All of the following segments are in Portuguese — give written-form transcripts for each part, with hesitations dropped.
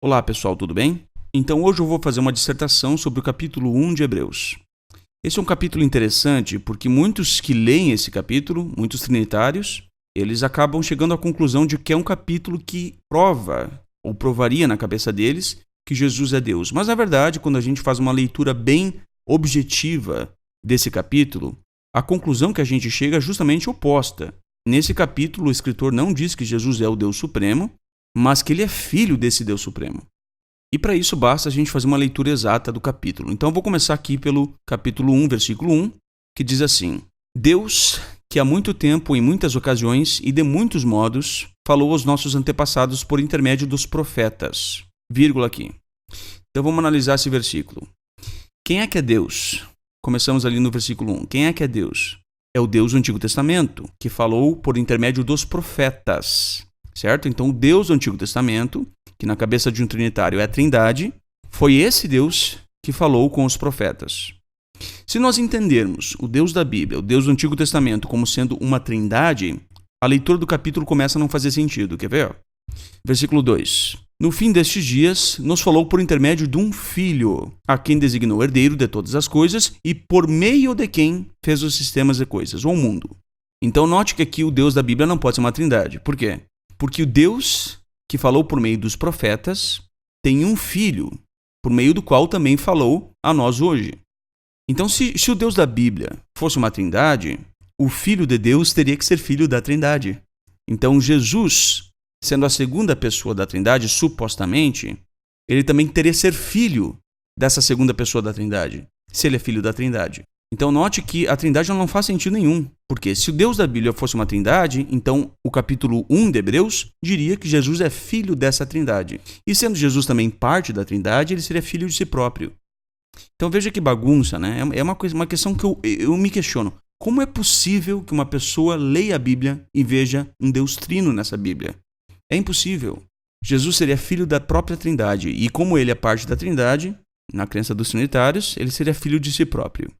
Olá pessoal, tudo bem? Então hoje eu vou fazer uma dissertação sobre o capítulo 1 de Hebreus. Esse é um capítulo interessante porque muitos que leem esse capítulo, muitos trinitários, eles acabam chegando à conclusão de que é um capítulo que prova, ou provaria na cabeça deles, que Jesus é Deus. Mas na verdade, quando a gente faz uma leitura bem objetiva desse capítulo, a conclusão que a gente chega é justamente oposta. Nesse capítulo, o escritor não diz que Jesus é o Deus Supremo, mas que ele é filho desse Deus Supremo. E para isso basta a gente fazer uma leitura exata do capítulo. Então eu vou começar aqui pelo capítulo 1, versículo 1, que diz assim: Deus, que há muito tempo, em muitas ocasiões e de muitos modos, falou aos nossos antepassados por intermédio dos profetas. Vírgula aqui. Então vamos analisar esse versículo. Quem é que é Deus? Começamos ali no versículo 1. Quem é que é Deus? É o Deus do Antigo Testamento, que falou por intermédio dos profetas. Certo? Então, o Deus do Antigo Testamento, que na cabeça de um trinitário é a Trindade, foi esse Deus que falou com os profetas. Se nós entendermos o Deus da Bíblia, o Deus do Antigo Testamento, como sendo uma Trindade, a leitura do capítulo começa a não fazer sentido. Quer ver? Versículo 2. No fim destes dias, nos falou por intermédio de um filho, a quem designou herdeiro de todas as coisas e por meio de quem fez os sistemas de coisas, ou o mundo. Então, note que aqui o Deus da Bíblia não pode ser uma Trindade. Por quê? Porque o Deus que falou por meio dos profetas tem um filho, por meio do qual também falou a nós hoje. Então, se o Deus da Bíblia fosse uma trindade, o Filho de Deus teria que ser filho da Trindade. Então, Jesus, sendo a segunda pessoa da Trindade, supostamente, ele também teria que ser filho dessa segunda pessoa da Trindade, se ele é filho da Trindade. Então, note que a Trindade não faz sentido nenhum, porque se o Deus da Bíblia fosse uma Trindade, então o capítulo 1 de Hebreus diria que Jesus é filho dessa Trindade. E sendo Jesus também parte da Trindade, ele seria filho de si próprio. Então, veja que bagunça, né? É uma questão que eu me questiono. Como é possível que uma pessoa leia a Bíblia e veja um Deus trino nessa Bíblia? É impossível. Jesus seria filho da própria Trindade, e como ele é parte da Trindade, na crença dos trinitários, ele seria filho de si próprio.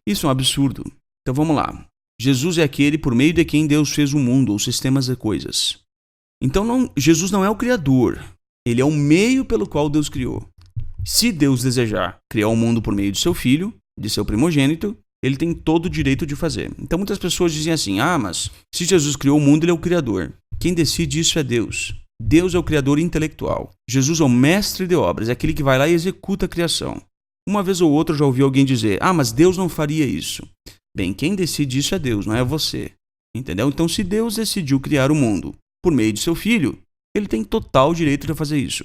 Isso é um absurdo. Então vamos lá. Jesus é aquele por meio de quem Deus fez o mundo, os sistemas de coisas. Então Jesus não é o Criador. Ele é o meio pelo qual Deus criou. Se Deus desejar criar o mundo por meio de seu filho, de seu primogênito, ele tem todo o direito de fazer. Então muitas pessoas dizem assim: mas se Jesus criou o mundo, ele é o Criador. Quem decide isso é Deus. Deus é o Criador intelectual. Jesus é o mestre de obras, é aquele que vai lá e executa a criação. Uma vez ou outra eu já ouvi alguém dizer: mas Deus não faria isso. Bem, quem decide isso é Deus, não é você. Entendeu? Então, se Deus decidiu criar o mundo por meio de seu filho, ele tem total direito de fazer isso.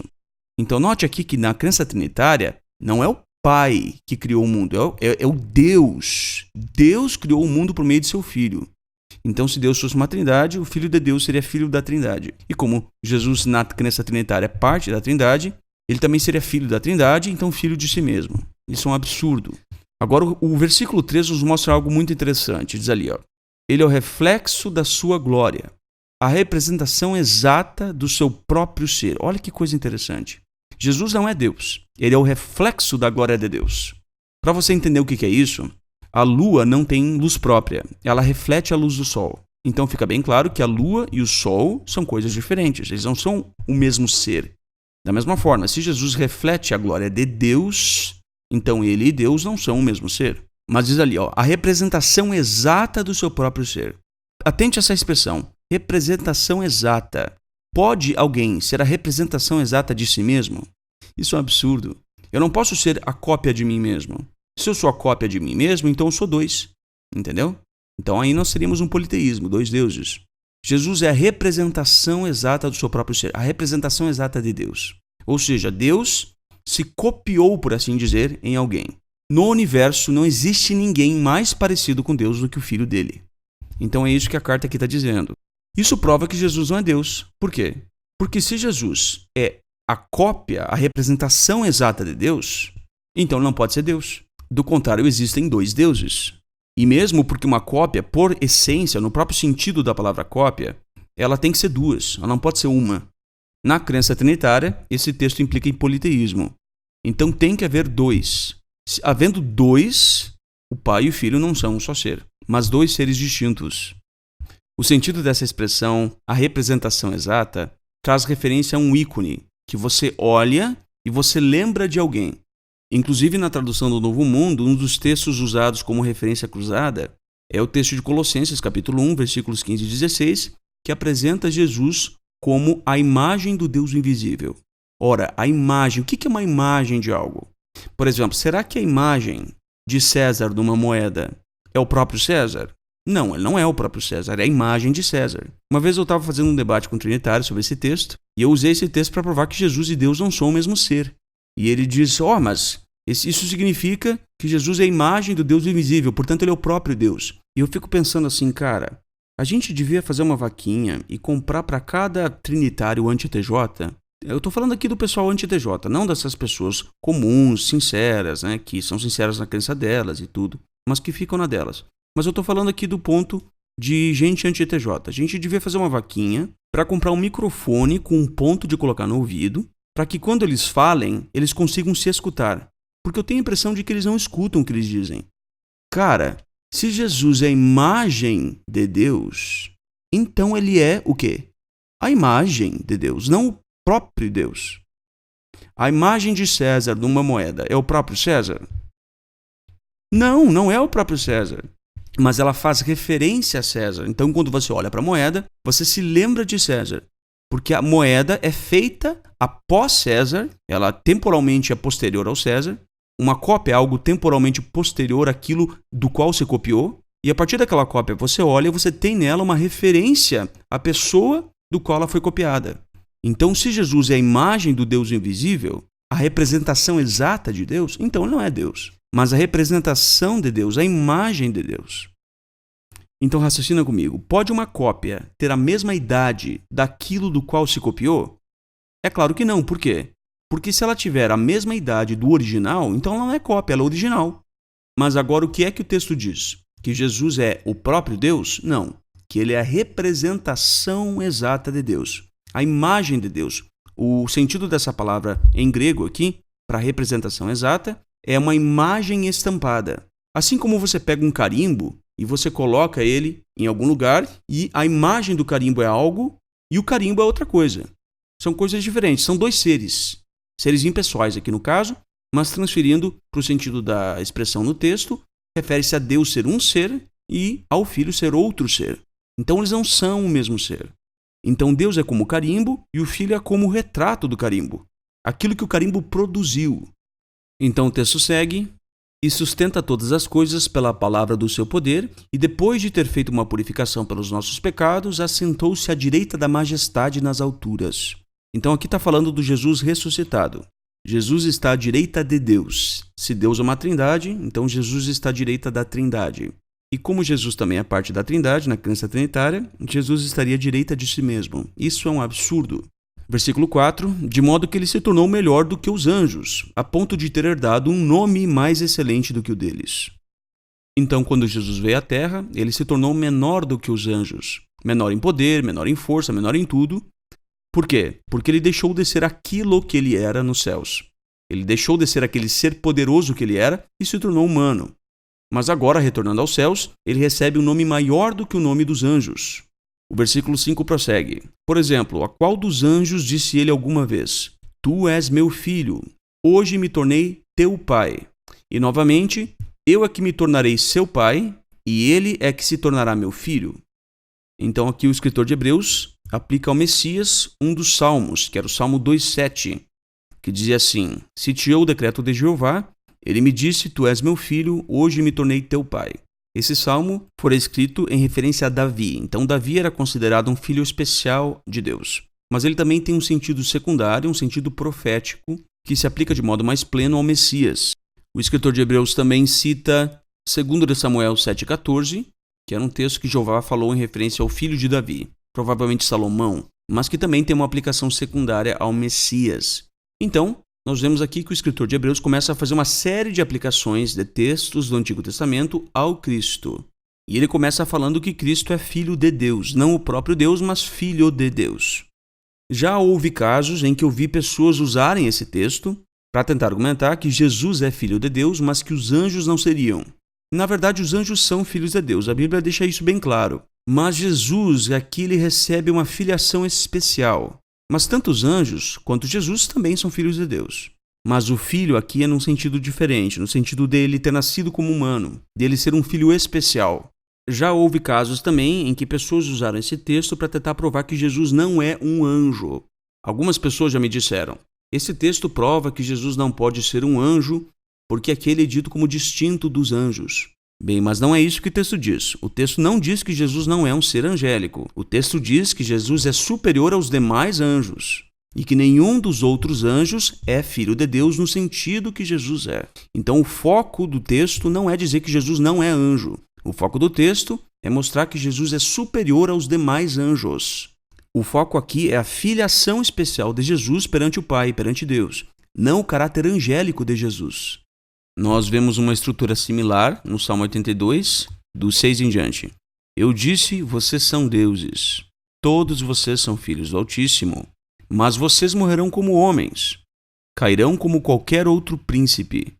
Então, note aqui que na crença trinitária, não é o Pai que criou o mundo, é o Deus. Deus criou o mundo por meio de seu filho. Então, se Deus fosse uma trindade, o Filho de Deus seria filho da Trindade. E como Jesus, na crença trinitária, é parte da Trindade, ele também seria filho da Trindade, então filho de si mesmo. Isso é um absurdo. Agora, o versículo 3 nos mostra algo muito interessante. Diz ali, ele é o reflexo da sua glória, a representação exata do seu próprio ser. Olha que coisa interessante. Jesus não é Deus. Ele é o reflexo da glória de Deus. Para você entender o que é isso, a lua não tem luz própria. Ela reflete a luz do sol. Então fica bem claro que a lua e o sol são coisas diferentes. Eles não são o mesmo ser. Da mesma forma, se Jesus reflete a glória de Deus, então ele e Deus não são o mesmo ser. Mas diz ali, a representação exata do seu próprio ser. Atente a essa expressão, representação exata. Pode alguém ser a representação exata de si mesmo? Isso é um absurdo. Eu não posso ser a cópia de mim mesmo. Se eu sou a cópia de mim mesmo, então eu sou dois. Entendeu? Então aí nós seríamos um politeísmo, dois deuses. Jesus é a representação exata do seu próprio ser, a representação exata de Deus. Ou seja, Deus se copiou, por assim dizer, em alguém. No universo não existe ninguém mais parecido com Deus do que o Filho dele. Então é isso que a carta aqui está dizendo. Isso prova que Jesus não é Deus. Por quê? Porque se Jesus é a cópia, a representação exata de Deus, então não pode ser Deus. Do contrário, existem dois deuses. E mesmo porque uma cópia, por essência, no próprio sentido da palavra cópia, ela tem que ser duas, ela não pode ser uma. Na crença trinitária, esse texto implica em politeísmo. Então tem que haver dois. Havendo dois, o Pai e o Filho não são um só ser, mas dois seres distintos. O sentido dessa expressão, a representação exata, traz referência a um ícone, que você olha e você lembra de alguém. Inclusive, na tradução do Novo Mundo, um dos textos usados como referência cruzada é o texto de Colossenses, capítulo 1, versículos 15 e 16, que apresenta Jesus como a imagem do Deus invisível. Ora, a imagem, o que é uma imagem de algo? Por exemplo, será que a imagem de César numa moeda é o próprio César? Não, ele não é o próprio César, é a imagem de César. Uma vez eu estava fazendo um debate com um trinitário sobre esse texto, e eu usei esse texto para provar que Jesus e Deus não são o mesmo ser. E ele diz, mas isso significa que Jesus é a imagem do Deus invisível, portanto ele é o próprio Deus. E eu fico pensando assim, cara, a gente devia fazer uma vaquinha e comprar para cada trinitário anti-TJ. Eu estou falando aqui do pessoal anti-TJ, não dessas pessoas comuns, sinceras, né, que são sinceras na crença delas e tudo, mas que ficam na delas. Mas eu estou falando aqui do ponto de gente anti-TJ. A gente devia fazer uma vaquinha para comprar um microfone com um ponto de colocar no ouvido, para que quando eles falem, eles consigam se escutar. Porque eu tenho a impressão de que eles não escutam o que eles dizem. Cara, se Jesus é a imagem de Deus, então ele é o quê? A imagem de Deus, não o próprio Deus. A imagem de César numa moeda é o próprio César? Não, não é o próprio César. Mas ela faz referência a César. Então, quando você olha para a moeda, você se lembra de César. Porque a moeda é feita após César, ela temporalmente é posterior ao César. Uma cópia é algo temporalmente posterior àquilo do qual se copiou. E a partir daquela cópia, você olha e você tem nela uma referência à pessoa do qual ela foi copiada. Então, se Jesus é a imagem do Deus invisível, a representação exata de Deus, então ele não é Deus. Mas a representação de Deus, a imagem de Deus. Então raciocina comigo. Pode uma cópia ter a mesma idade daquilo do qual se copiou? É claro que não. Por quê? Porque se ela tiver a mesma idade do original, então ela não é cópia, ela é original. Mas agora o que é que o texto diz? Que Jesus é o próprio Deus? Não. Que ele é a representação exata de Deus. A imagem de Deus. O sentido dessa palavra em grego aqui, para representação exata, é uma imagem estampada. Assim como você pega um carimbo e você coloca ele em algum lugar e a imagem do carimbo é algo e o carimbo é outra coisa. São coisas diferentes, são dois seres. Seres impessoais aqui no caso, mas transferindo para o sentido da expressão no texto, refere-se a Deus ser um ser e ao Filho ser outro ser. Então eles não são o mesmo ser. Então Deus é como o carimbo e o Filho é como o retrato do carimbo. Aquilo que o carimbo produziu. Então o texto segue, e sustenta todas as coisas pela palavra do seu poder, e depois de ter feito uma purificação pelos nossos pecados, assentou-se à direita da majestade nas alturas. Então aqui está falando do Jesus ressuscitado. Jesus está à direita de Deus. Se Deus é uma trindade, então Jesus está à direita da trindade. E como Jesus também é parte da trindade, na crença trinitária, Jesus estaria à direita de si mesmo. Isso é um absurdo. Versículo 4, de modo que ele se tornou melhor do que os anjos, a ponto de ter herdado um nome mais excelente do que o deles. Então, quando Jesus veio à terra, ele se tornou menor do que os anjos, menor em poder, menor em força, menor em tudo. Por quê? Porque ele deixou de ser aquilo que ele era nos céus. Ele deixou de ser aquele ser poderoso que ele era e se tornou humano. Mas agora, retornando aos céus, ele recebe um nome maior do que o nome dos anjos. O versículo 5 prossegue. Por exemplo, a qual dos anjos disse ele alguma vez: Tu és meu filho, hoje me tornei teu pai. E novamente, eu é que me tornarei seu pai, e ele é que se tornará meu filho. Então aqui o escritor de Hebreus aplica ao Messias um dos salmos, que era o Salmo 2,7, que dizia assim: Sitiou o decreto de Jeová, ele me disse: Tu és meu filho, hoje me tornei teu pai. Esse salmo foi escrito em referência a Davi. Então, Davi era considerado um filho especial de Deus. Mas ele também tem um sentido secundário, um sentido profético, que se aplica de modo mais pleno ao Messias. O escritor de Hebreus também cita 2 Samuel 7,14, que era um texto que Jeová falou em referência ao filho de Davi, provavelmente Salomão, mas que também tem uma aplicação secundária ao Messias. Então, nós vemos aqui que o escritor de Hebreus começa a fazer uma série de aplicações de textos do Antigo Testamento ao Cristo. E ele começa falando que Cristo é filho de Deus, não o próprio Deus, mas filho de Deus. Já houve casos em que eu vi pessoas usarem esse texto para tentar argumentar que Jesus é filho de Deus, mas que os anjos não seriam. Na verdade, os anjos são filhos de Deus, a Bíblia deixa isso bem claro. Mas Jesus, aqui, ele recebe uma filiação especial. Mas tanto os anjos quanto Jesus também são filhos de Deus. Mas o filho aqui é num sentido diferente, no sentido dele ter nascido como humano, dele ser um filho especial. Já houve casos também em que pessoas usaram esse texto para tentar provar que Jesus não é um anjo. Algumas pessoas já me disseram: esse texto prova que Jesus não pode ser um anjo porque aquele é dito como distinto dos anjos. Bem, mas não é isso que o texto diz. O texto não diz que Jesus não é um ser angélico. O texto diz que Jesus é superior aos demais anjos e que nenhum dos outros anjos é filho de Deus no sentido que Jesus é. Então o foco do texto não é dizer que Jesus não é anjo. O foco do texto é mostrar que Jesus é superior aos demais anjos. O foco aqui é a filiação especial de Jesus perante o Pai, perante Deus, não o caráter angélico de Jesus. Nós vemos uma estrutura similar no Salmo 82, do 6 em diante. Eu disse, vocês são deuses, todos vocês são filhos do Altíssimo, mas vocês morrerão como homens, cairão como qualquer outro príncipe.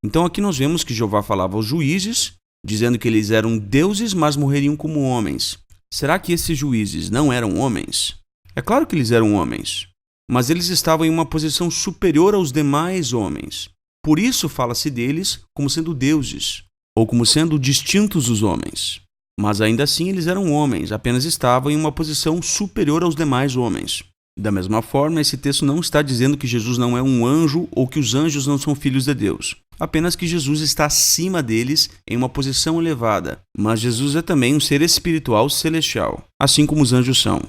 Então aqui nós vemos que Jeová falava aos juízes, dizendo que eles eram deuses, mas morreriam como homens. Será que esses juízes não eram homens? É claro que eles eram homens, mas eles estavam em uma posição superior aos demais homens. Por isso fala-se deles como sendo deuses, ou como sendo distintos dos homens. Mas ainda assim eles eram homens, apenas estavam em uma posição superior aos demais homens. Da mesma forma, esse texto não está dizendo que Jesus não é um anjo ou que os anjos não são filhos de Deus. Apenas que Jesus está acima deles em uma posição elevada. Mas Jesus é também um ser espiritual celestial, assim como os anjos são.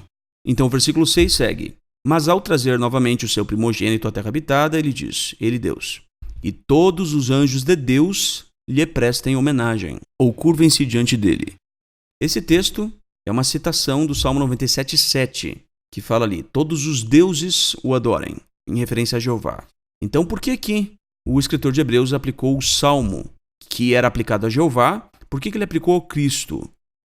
Então o versículo 6 segue. Mas ao trazer novamente o seu primogênito à terra habitada, ele diz, ele Deus, e todos os anjos de Deus lhe prestem homenagem, ou curvem-se diante dele. Esse texto é uma citação do Salmo 97:7, que fala ali, todos os deuses o adorem, em referência a Jeová. Então por que aqui o escritor de Hebreus aplicou o Salmo, que era aplicado a Jeová, por que ele aplicou ao Cristo?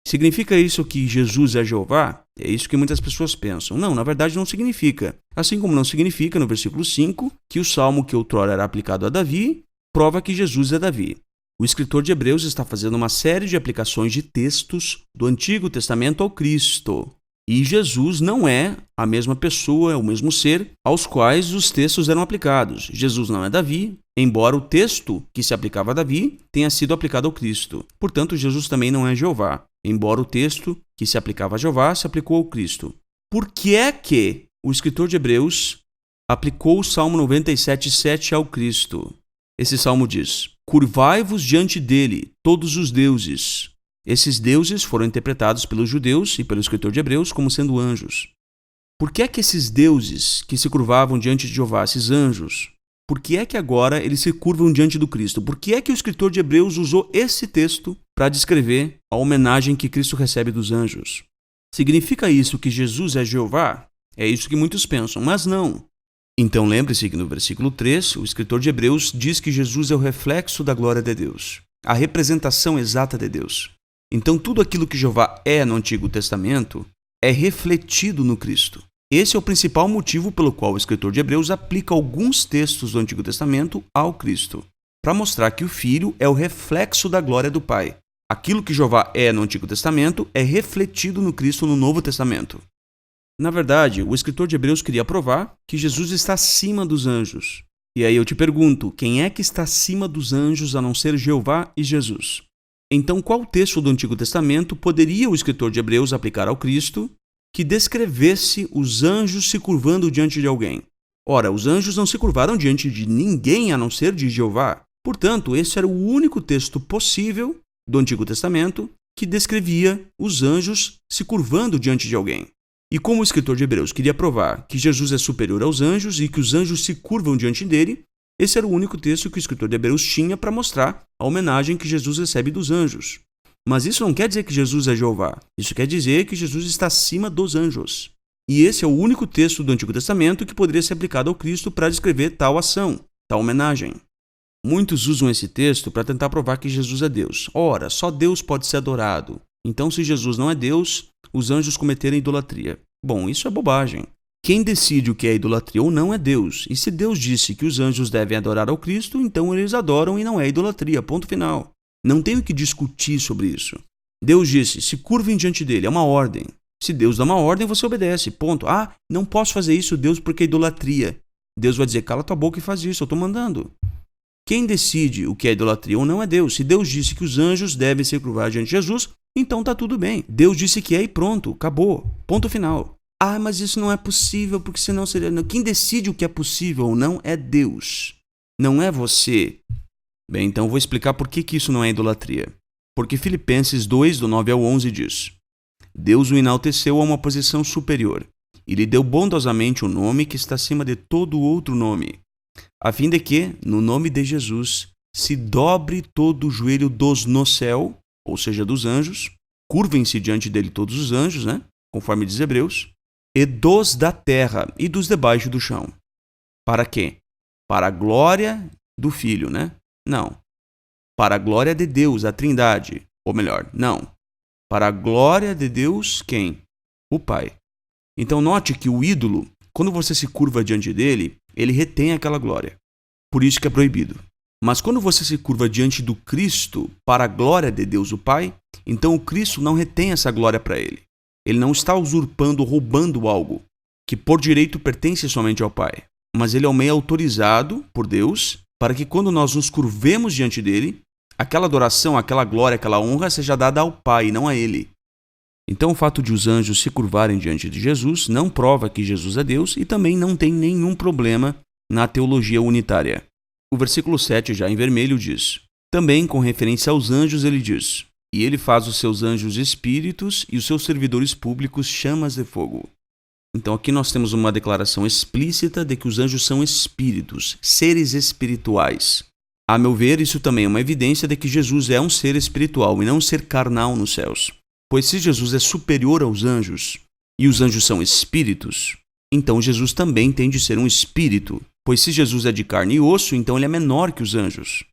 Significa isso que Jesus é Jeová? É isso que muitas pessoas pensam. Não, na verdade não significa. Assim como não significa, no versículo 5, que o Salmo que outrora era aplicado a Davi, prova que Jesus é Davi. O escritor de Hebreus está fazendo uma série de aplicações de textos do Antigo Testamento ao Cristo. E Jesus não é a mesma pessoa, o mesmo ser, aos quais os textos eram aplicados. Jesus não é Davi, embora o texto que se aplicava a Davi tenha sido aplicado ao Cristo. Portanto, Jesus também não é Jeová, embora o texto que se aplicava a Jeová se aplicou ao Cristo. Por que é que o escritor de Hebreus aplicou o Salmo 97:7 ao Cristo? Esse salmo diz, curvai-vos diante dele, todos os deuses. Esses deuses foram interpretados pelos judeus e pelo escritor de Hebreus como sendo anjos. Por que é que esses deuses que se curvavam diante de Jeová, esses anjos, por que é que agora eles se curvam diante do Cristo? Por que é que o escritor de Hebreus usou esse texto para descrever a homenagem que Cristo recebe dos anjos? Significa isso que Jesus é Jeová? É isso que muitos pensam, mas não. Então lembre-se que no versículo 3, o escritor de Hebreus diz que Jesus é o reflexo da glória de Deus, a representação exata de Deus. Então tudo aquilo que Jeová é no Antigo Testamento é refletido no Cristo. Esse é o principal motivo pelo qual o escritor de Hebreus aplica alguns textos do Antigo Testamento ao Cristo, para mostrar que o Filho é o reflexo da glória do Pai. Aquilo que Jeová é no Antigo Testamento é refletido no Cristo no Novo Testamento. Na verdade, o escritor de Hebreus queria provar que Jesus está acima dos anjos. E aí eu te pergunto, quem é que está acima dos anjos a não ser Jeová e Jesus? Então, qual texto do Antigo Testamento poderia o escritor de Hebreus aplicar ao Cristo que descrevesse os anjos se curvando diante de alguém? Ora, os anjos não se curvaram diante de ninguém a não ser de Jeová. Portanto, esse era o único texto possível do Antigo Testamento que descrevia os anjos se curvando diante de alguém. E como o escritor de Hebreus queria provar que Jesus é superior aos anjos e que os anjos se curvam diante dele, esse era o único texto que o escritor de Hebreus tinha para mostrar a homenagem que Jesus recebe dos anjos. Mas isso não quer dizer que Jesus é Jeová. Isso quer dizer que Jesus está acima dos anjos. E esse é o único texto do Antigo Testamento que poderia ser aplicado ao Cristo para descrever tal ação, tal homenagem. Muitos usam esse texto para tentar provar que Jesus é Deus. Ora, só Deus pode ser adorado. Então, se Jesus não é Deus, os anjos cometeram idolatria. Bom, isso é bobagem. Quem decide o que é idolatria ou não é Deus. E se Deus disse que os anjos devem adorar ao Cristo, então eles adoram e não é idolatria. Ponto final. Não tenho que discutir sobre isso. Deus disse, se curvem diante dele. É uma ordem. Se Deus dá uma ordem, você obedece. Ponto. Ah, não posso fazer isso, Deus, porque é idolatria. Deus vai dizer, cala tua boca e faz isso, eu estou mandando. Quem decide o que é idolatria ou não é Deus. Se Deus disse que os anjos devem se curvar diante de Jesus, então está tudo bem. Deus disse que é e pronto, acabou. Ponto final. Ah, mas isso não é possível, porque senão seria... Quem decide o que é possível ou não é Deus. Não é você. Bem, então vou explicar por que isso não é idolatria. Porque Filipenses 2, do 9 ao 11 diz: Deus o enalteceu a uma posição superior e lhe deu bondosamente um nome que está acima de todo outro nome, a fim de que, no nome de Jesus, se dobre todo o joelho dos no céu, ou seja, dos anjos, curvem-se diante dele todos os anjos, conforme diz Hebreus, e dos da terra e dos debaixo do chão. Para quê? Para a glória do Filho, Não. Para a glória de Deus, a Trindade. Ou melhor, não. Para a glória de Deus, quem? O Pai. Então note que o ídolo, quando você se curva diante dele, ele retém aquela glória. Por isso que é proibido. Mas quando você se curva diante do Cristo, para a glória de Deus o Pai, então o Cristo não retém essa glória para ele. Ele não está usurpando ou roubando algo que por direito pertence somente ao Pai. Mas ele é o meio autorizado por Deus para que quando nós nos curvemos diante dele, aquela adoração, aquela glória, aquela honra seja dada ao Pai e não a ele. Então o fato de os anjos se curvarem diante de Jesus não prova que Jesus é Deus e também não tem nenhum problema na teologia unitária. O versículo 7, já em vermelho, diz: Também com referência aos anjos ele diz: E ele faz os seus anjos espíritos e os seus servidores públicos chamas de fogo. Então aqui nós temos uma declaração explícita de que os anjos são espíritos, seres espirituais. A meu ver, isso também é uma evidência de que Jesus é um ser espiritual e não um ser carnal nos céus. Pois se Jesus é superior aos anjos, e os anjos são espíritos, então Jesus também tem de ser um espírito. Pois se Jesus é de carne e osso, então ele é menor que os anjos.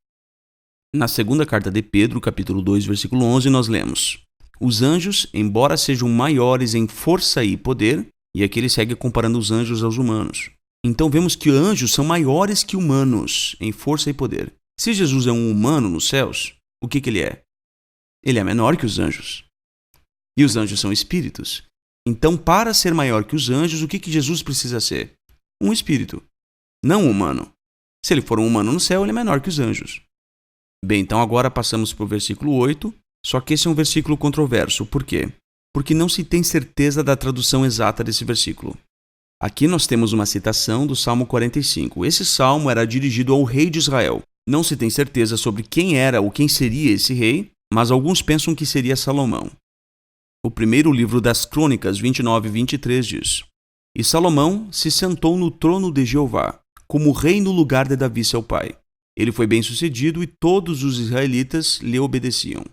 Na segunda carta de Pedro, capítulo 2, versículo 11, nós lemos: Os anjos, embora sejam maiores em força e poder, e aqui ele segue comparando os anjos aos humanos. Então vemos que anjos são maiores que humanos em força e poder. Se Jesus é um humano nos céus, o que ele é? Ele é menor que os anjos. E os anjos são espíritos. Então, para ser maior que os anjos, o que Jesus precisa ser? Um espírito, não um humano. Se ele for um humano no céu, ele é menor que os anjos. Bem, então agora passamos para o versículo 8, só que esse é um versículo controverso. Por quê? Porque não se tem certeza da tradução exata desse versículo. Aqui nós temos uma citação do Salmo 45. Esse salmo era dirigido ao rei de Israel. Não se tem certeza sobre quem era ou quem seria esse rei, mas alguns pensam que seria Salomão. O primeiro livro das Crônicas, 29 e 23, diz: E Salomão se sentou no trono de Jeová, como rei no lugar de Davi seu pai. Ele foi bem-sucedido e todos os israelitas lhe obedeciam.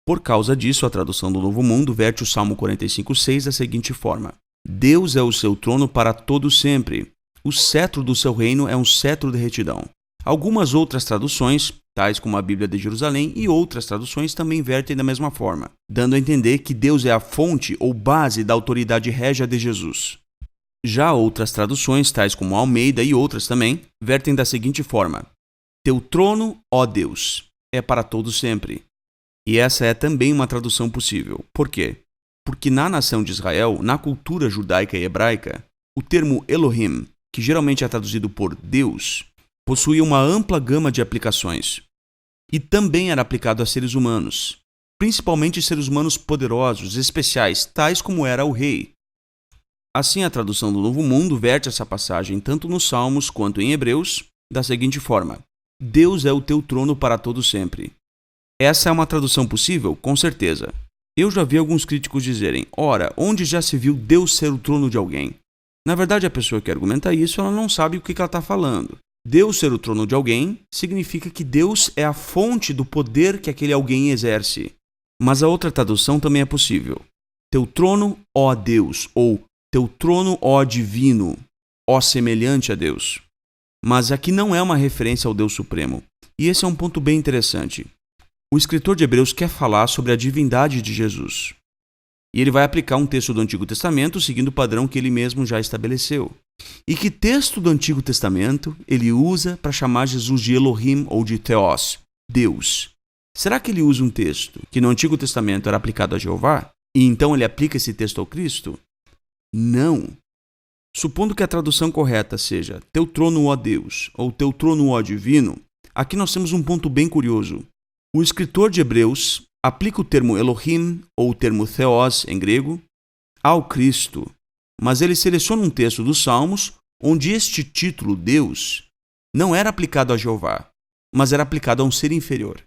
Por causa disso, a tradução do Novo Mundo verte o Salmo 45:6 da seguinte forma: Deus é o seu trono para todo sempre. O cetro do seu reino é um cetro de retidão. Algumas outras traduções, tais como a Bíblia de Jerusalém e outras traduções, também vertem da mesma forma, dando a entender que Deus é a fonte ou base da autoridade régia de Jesus. Já outras traduções, tais como a Almeida e outras também, vertem da seguinte forma: Teu trono, ó Deus, é para todo sempre. E essa é também uma tradução possível. Por quê? Porque na nação de Israel, na cultura judaica e hebraica, o termo Elohim, que geralmente é traduzido por Deus, possuía uma ampla gama de aplicações. E também era aplicado a seres humanos, principalmente seres humanos poderosos, especiais, tais como era o rei. Assim, a tradução do Novo Mundo verte essa passagem tanto nos Salmos quanto em Hebreus da seguinte forma: Deus é o teu trono para todo sempre. Essa é uma tradução possível? Com certeza. Eu já vi alguns críticos dizerem: ora, onde já se viu Deus ser o trono de alguém? Na verdade, a pessoa que argumenta isso, ela não sabe o que ela está falando. Deus ser o trono de alguém significa que Deus é a fonte do poder que aquele alguém exerce. Mas a outra tradução também é possível: Teu trono, ó Deus, ou Teu trono, ó divino, ó semelhante a Deus. Mas aqui não é uma referência ao Deus Supremo. E esse é um ponto bem interessante. O escritor de Hebreus quer falar sobre a divindade de Jesus. E ele vai aplicar um texto do Antigo Testamento seguindo o padrão que ele mesmo já estabeleceu. E que texto do Antigo Testamento ele usa para chamar Jesus de Elohim ou de Theos, Deus? Será que ele usa um texto que no Antigo Testamento era aplicado a Jeová? E então ele aplica esse texto ao Cristo? Não. Supondo que a tradução correta seja teu trono, ó Deus, ou teu trono, ó divino, aqui nós temos um ponto bem curioso. O escritor de Hebreus aplica o termo Elohim, ou o termo Theos em grego, ao Cristo, mas ele seleciona um texto dos Salmos onde este título, Deus, não era aplicado a Jeová, mas era aplicado a um ser inferior,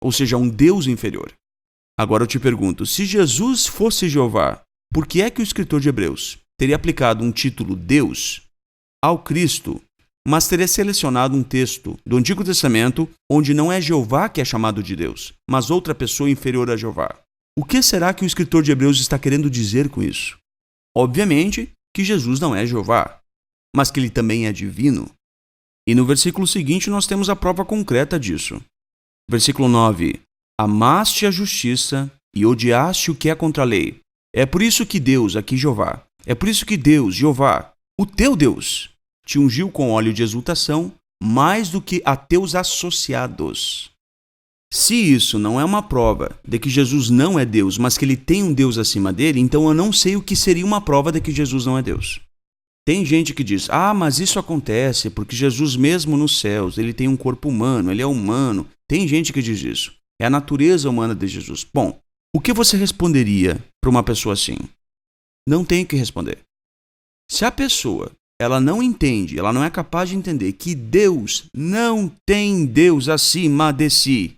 ou seja, a um Deus inferior. Agora eu te pergunto, se Jesus fosse Jeová, por que é que o escritor de Hebreus teria aplicado um título Deus ao Cristo, mas teria selecionado um texto do Antigo Testamento onde não é Jeová que é chamado de Deus, mas outra pessoa inferior a Jeová? O que será que o escritor de Hebreus está querendo dizer com isso? Obviamente que Jesus não é Jeová, mas que ele também é divino. E no versículo seguinte nós temos a prova concreta disso. Versículo 9. Amaste a justiça e odiaste o que é contra a lei. É por isso que Deus, aqui Jeová, é por isso que Deus, Jeová, o teu Deus, te ungiu com óleo de exultação mais do que a teus associados. Se isso não é uma prova de que Jesus não é Deus, mas que ele tem um Deus acima dele, então eu não sei o que seria uma prova de que Jesus não é Deus. Tem gente que diz, mas isso acontece porque Jesus mesmo nos céus, ele tem um corpo humano, ele é humano. Tem gente que diz isso. É a natureza humana de Jesus. Bom, o que você responderia para uma pessoa assim? Não tem o que responder. Se a pessoa, ela não entende, ela não é capaz de entender que Deus não tem Deus acima de si,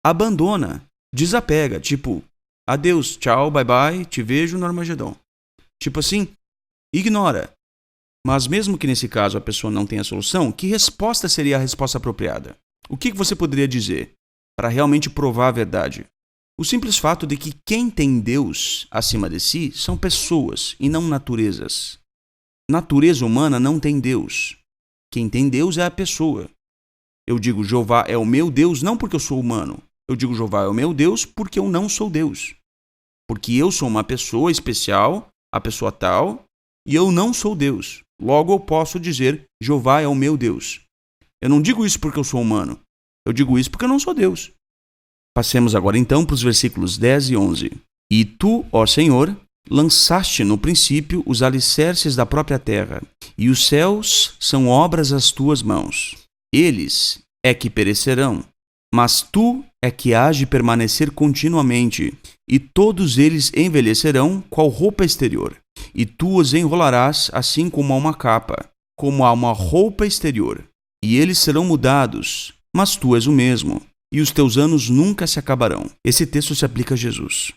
abandona, desapega, tipo, adeus, tchau, bye bye, te vejo no Armagedon. Tipo assim, ignora. Mas mesmo que nesse caso a pessoa não tenha solução, que resposta seria a resposta apropriada? O que você poderia dizer para realmente provar a verdade? O simples fato de que quem tem Deus acima de si são pessoas e não naturezas. Natureza humana não tem Deus. Quem tem Deus é a pessoa. Eu digo Jeová é o meu Deus não porque eu sou humano. Eu digo Jeová é o meu Deus porque eu não sou Deus. Porque eu sou uma pessoa especial, a pessoa tal, e eu não sou Deus. Logo eu posso dizer Jeová é o meu Deus. Eu não digo isso porque eu sou humano. Eu digo isso porque eu não sou Deus. Passemos agora então para os versículos 10 e 11. E tu, ó Senhor, lançaste no princípio os alicerces da própria terra, e os céus são obras das tuas mãos. Eles é que perecerão, mas tu é que hás de permanecer continuamente, e todos eles envelhecerão qual roupa exterior, e tu os enrolarás assim como a uma capa, como a uma roupa exterior, e eles serão mudados, mas tu és o mesmo, e os teus anos nunca se acabarão. Esse texto se aplica a Jesus.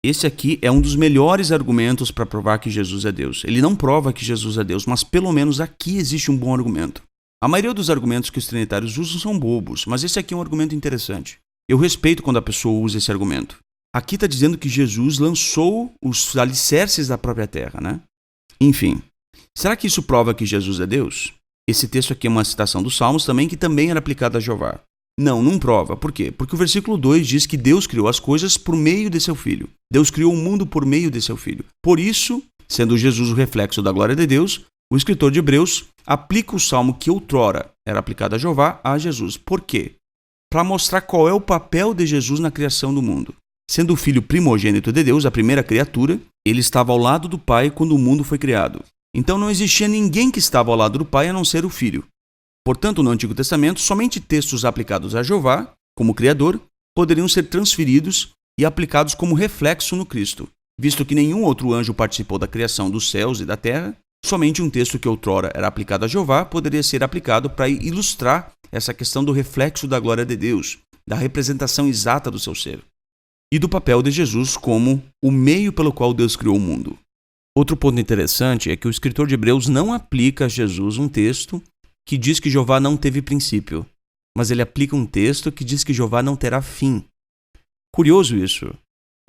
Esse aqui é um dos melhores argumentos para provar que Jesus é Deus. Ele não prova que Jesus é Deus, mas pelo menos aqui existe um bom argumento. A maioria dos argumentos que os trinitários usam são bobos, mas esse aqui é um argumento interessante. Eu respeito quando a pessoa usa esse argumento. Aqui está dizendo que Jesus lançou os alicerces da própria terra, né? Enfim, será que isso prova que Jesus é Deus? Esse texto aqui é uma citação dos Salmos também, que também era aplicado a Jeová. Não prova. Por quê? Porque o versículo 2 diz que Deus criou as coisas por meio de seu Filho. Deus criou o mundo por meio de seu Filho. Por isso, sendo Jesus o reflexo da glória de Deus, o escritor de Hebreus aplica o salmo que outrora era aplicado a Jeová a Jesus. Por quê? Para mostrar qual é o papel de Jesus na criação do mundo. Sendo o Filho primogênito de Deus, a primeira criatura, ele estava ao lado do Pai quando o mundo foi criado. Então não existia ninguém que estava ao lado do Pai a não ser o Filho. Portanto, no Antigo Testamento, somente textos aplicados a Jeová, como Criador, poderiam ser transferidos e aplicados como reflexo no Cristo. Visto que nenhum outro anjo participou da criação dos céus e da terra, somente um texto que outrora era aplicado a Jeová poderia ser aplicado para ilustrar essa questão do reflexo da glória de Deus, da representação exata do seu ser, e do papel de Jesus como o meio pelo qual Deus criou o mundo. Outro ponto interessante é que o escritor de Hebreus não aplica a Jesus um texto que diz que Jeová não teve princípio, mas ele aplica um texto que diz que Jeová não terá fim. Curioso isso.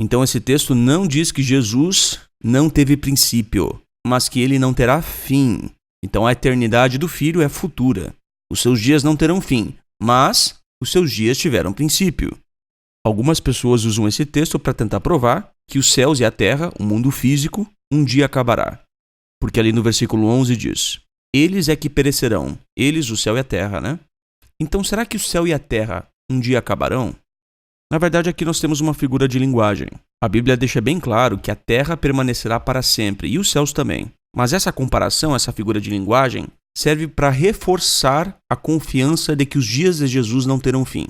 Então esse texto não diz que Jesus não teve princípio, mas que ele não terá fim. Então a eternidade do Filho é futura. Os seus dias não terão fim, mas os seus dias tiveram princípio. Algumas pessoas usam esse texto para tentar provar que os céus e a terra, o mundo físico, um dia acabará. Porque ali no versículo 11 diz: eles é que perecerão, eles, o céu e a terra, né? Então será que o céu e a terra um dia acabarão? Na verdade, aqui nós temos uma figura de linguagem. A Bíblia deixa bem claro que a terra permanecerá para sempre e os céus também. Mas essa comparação, essa figura de linguagem, serve para reforçar a confiança de que os dias de Jesus não terão fim.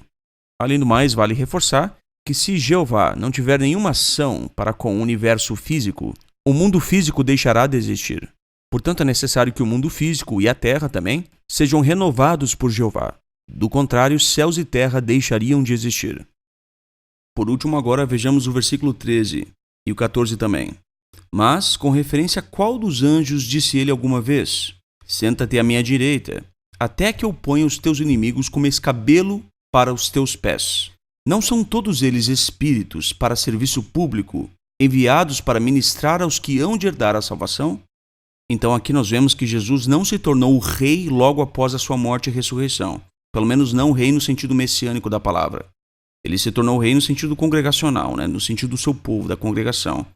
Além do mais, vale reforçar que se Jeová não tiver nenhuma ação para com o universo físico, o mundo físico deixará de existir. Portanto, é necessário que o mundo físico e a terra também sejam renovados por Jeová. Do contrário, céus e terra deixariam de existir. Por último, agora vejamos o versículo 13 e o 14 também. Mas, com referência a qual dos anjos disse ele alguma vez: Senta-te à minha direita, até que eu ponha os teus inimigos como escabelo para os teus pés. Não são todos eles espíritos para serviço público, enviados para ministrar aos que hão de herdar a salvação? Então aqui nós vemos que Jesus não se tornou o rei logo após a sua morte e ressurreição. Pelo menos não o rei no sentido messiânico da palavra. Ele se tornou rei no sentido congregacional, no sentido do seu povo, da congregação.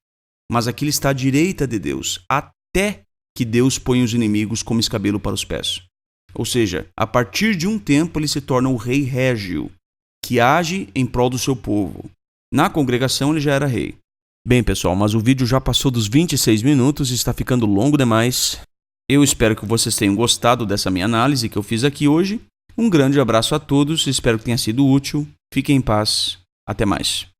Mas aqui ele está à direita de Deus, até que Deus ponha os inimigos como escabelo para os pés. Ou seja, a partir de um tempo ele se torna o rei régio, que age em prol do seu povo. Na congregação ele já era rei. Bem, pessoal, mas o vídeo já passou dos 26 minutos e está ficando longo demais. Eu espero que vocês tenham gostado dessa minha análise que eu fiz aqui hoje. Um grande abraço a todos, espero que tenha sido útil. Fiquem em paz. Até mais.